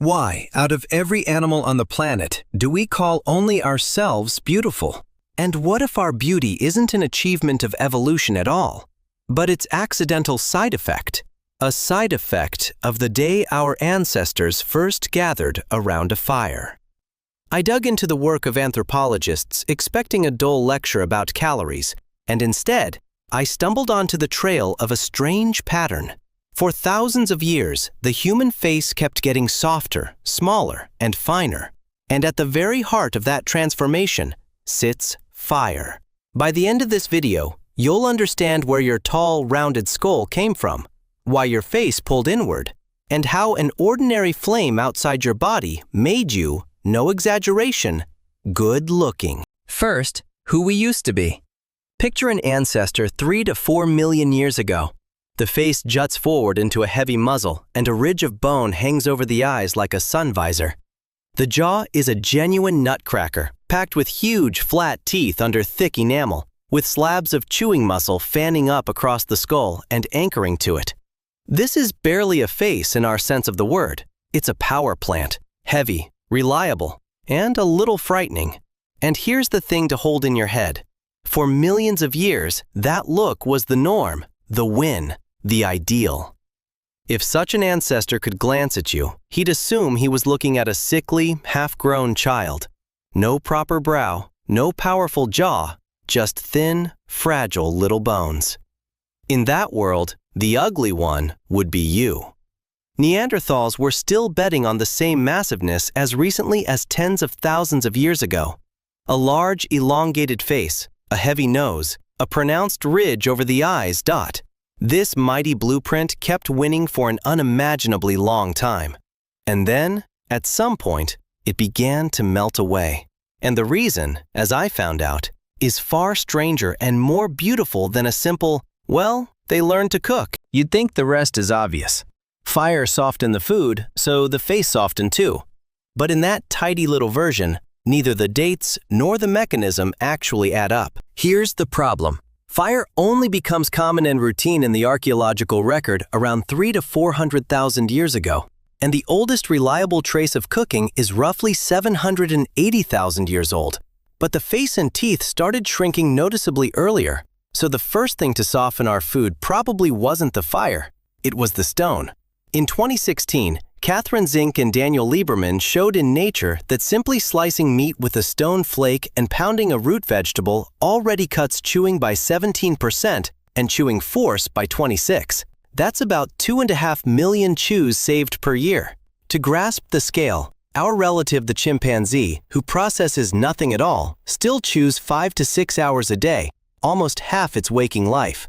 Why, out of every animal on the planet, do we call only ourselves beautiful? And what if our beauty isn't an achievement of evolution at all, but its accidental side effect? A side effect of the day our ancestors first gathered around a fire. I dug into the work of anthropologists expecting a dull lecture about calories, and instead, I stumbled onto the trail of a strange pattern. For thousands of years, the human face kept getting softer, smaller, and finer. And at the very heart of that transformation sits fire. By the end of this video, you'll understand where your tall, rounded skull came from, why your face pulled inward, and how an ordinary flame outside your body made you, no exaggeration, good looking. First, who we used to be. Picture an ancestor 3 to 4 million years ago. The face juts forward into a heavy muzzle, and a ridge of bone hangs over the eyes like a sun visor. The jaw is a genuine nutcracker, packed with huge, flat teeth under thick enamel, with slabs of chewing muscle fanning up across the skull and anchoring to it. This is barely a face in our sense of the word. It's a power plant, heavy, reliable, and a little frightening. And here's the thing to hold in your head. For millions of years, that look was the norm, the win, the ideal. If such an ancestor could glance at you, he'd assume he was looking at a sickly, half-grown child. No proper brow, no powerful jaw, just thin, fragile little bones. In that world, the ugly one would be you. Neanderthals were still betting on the same massiveness as recently as tens of thousands of years ago. A large, elongated face, a heavy nose, a pronounced ridge over the eyes. This mighty blueprint kept winning for an unimaginably long time. And then, at some point, it began to melt away. And the reason, as I found out, is far stranger and more beautiful than a simple, well, they learned to cook. You'd think the rest is obvious. Fire softened the food, so the face softened too. But in that tidy little version, neither the dates nor the mechanism actually add up. Here's the problem. Fire only becomes common and routine in the archaeological record around 300,000 to 400,000 years ago, and the oldest reliable trace of cooking is roughly 780,000 years old. But the face and teeth started shrinking noticeably earlier, so the first thing to soften our food probably wasn't the fire, it was the stone. In 2016, Catherine Zink and Daniel Lieberman showed in Nature that simply slicing meat with a stone flake and pounding a root vegetable already cuts chewing by 17% and chewing force by 26%. That's about 2.5 million chews saved per year. To grasp the scale, our relative the chimpanzee, who processes nothing at all, still chews 5 to 6 hours a day, almost half its waking life.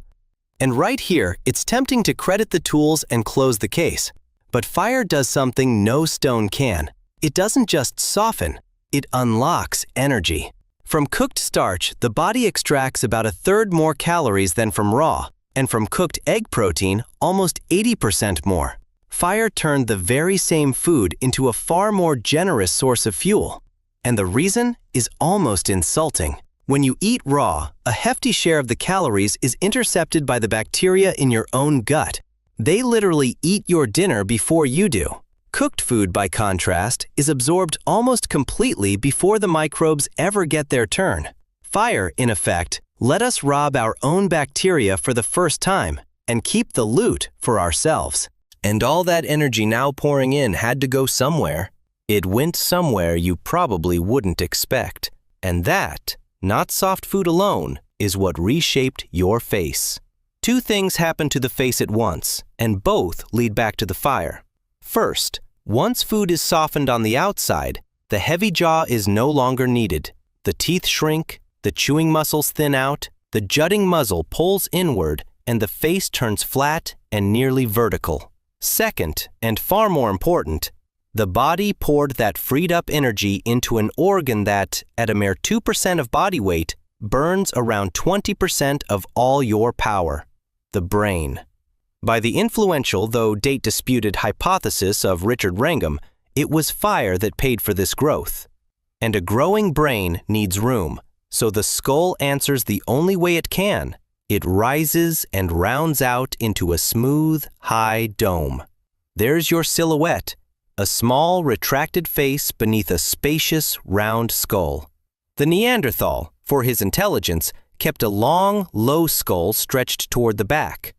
And right here, it's tempting to credit the tools and close the case. But fire does something no stone can. It doesn't just soften, it unlocks energy. From cooked starch, the body extracts about 1/3 more calories than from raw, and from cooked egg protein, almost 80% more. Fire turned the very same food into a far more generous source of fuel. And the reason is almost insulting. When you eat raw, a hefty share of the calories is intercepted by the bacteria in your own gut. They literally eat your dinner before you do. Cooked food, by contrast, is absorbed almost completely before the microbes ever get their turn. Fire, in effect, let us rob our own bacteria for the first time and keep the loot for ourselves. And all that energy now pouring in had to go somewhere. It went somewhere you probably wouldn't expect. And that, not soft food alone, is what reshaped your face. Two things happen to the face at once, and both lead back to the fire. First, once food is softened on the outside, the heavy jaw is no longer needed. The teeth shrink, the chewing muscles thin out, the jutting muzzle pulls inward, and the face turns flat and nearly vertical. Second, and far more important, the body poured that freed-up energy into an organ that, at a mere 2% of body weight, burns around 20% of all your power. The brain. By the influential, though date-disputed, hypothesis of Richard Wrangham, it was fire that paid for this growth. And a growing brain needs room, so the skull answers the only way it can. It rises and rounds out into a smooth, high dome. There's your silhouette, a small, retracted face beneath a spacious, round skull. The Neanderthal, for his intelligence, kept a long, low skull stretched toward the back.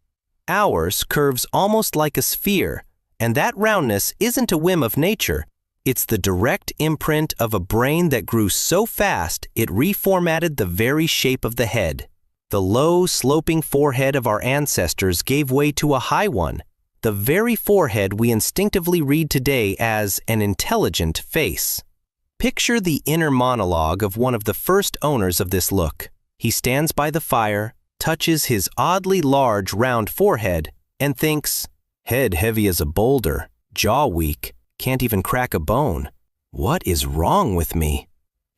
Ours curves almost like a sphere, and that roundness isn't a whim of nature. It's the direct imprint of a brain that grew so fast it reformatted the very shape of the head. The low, sloping forehead of our ancestors gave way to a high one, the very forehead we instinctively read today as an intelligent face. Picture the inner monologue of one of the first owners of this look. He stands by the fire, touches his oddly large, round forehead, and thinks, head heavy as a boulder, jaw weak, can't even crack a bone. What is wrong with me?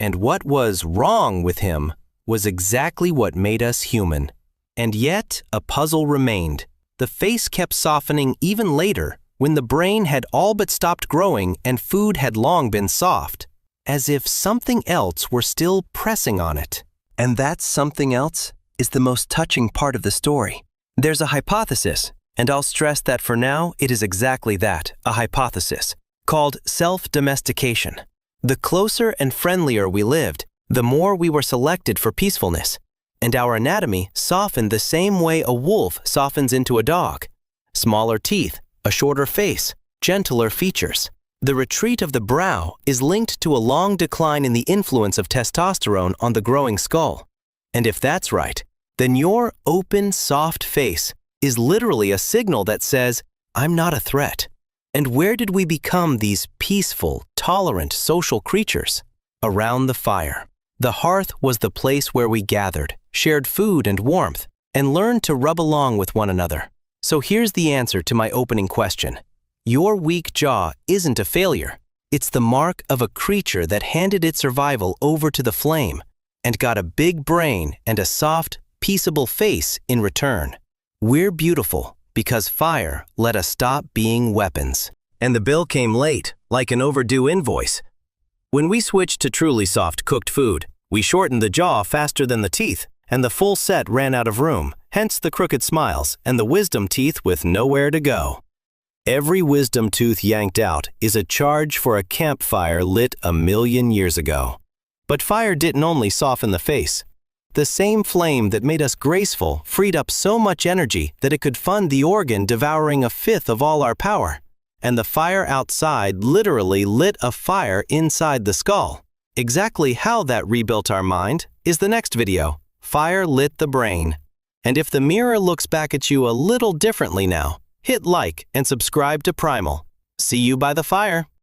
And what was wrong with him was exactly what made us human. And yet, a puzzle remained. The face kept softening even later, when the brain had all but stopped growing and food had long been soft, as if something else were still pressing on it. And that something else is the most touching part of the story. There's a hypothesis, and I'll stress that for now it is exactly that, a hypothesis, called self-domestication. The closer and friendlier we lived, the more we were selected for peacefulness, and our anatomy softened the same way a wolf softens into a dog. Smaller teeth, a shorter face, gentler features. The retreat of the brow is linked to a long decline in the influence of testosterone on the growing skull. And if that's right, then your open, soft face is literally a signal that says, I'm not a threat. And where did we become these peaceful, tolerant, social creatures? Around the fire. The hearth was the place where we gathered, shared food and warmth, and learned to rub along with one another. So here's the answer to my opening question. Your weak jaw isn't a failure. It's the mark of a creature that handed its survival over to the flame and got a big brain and a soft, peaceable face in return. We're beautiful because fire let us stop being weapons. And the bill came late, like an overdue invoice. When we switched to truly soft cooked food, we shortened the jaw faster than the teeth, and the full set ran out of room, hence the crooked smiles and the wisdom teeth with nowhere to go. Every wisdom tooth yanked out is a charge for a campfire lit 1,000,000 years ago. But fire didn't only soften the face. The same flame that made us graceful freed up so much energy that it could fund the organ devouring 1/5 of all our power. And the fire outside literally lit a fire inside the skull. Exactly how that rebuilt our mind is the next video. Fire lit the brain. And if the mirror looks back at you a little differently now, hit like and subscribe to Primal. See you by the fire.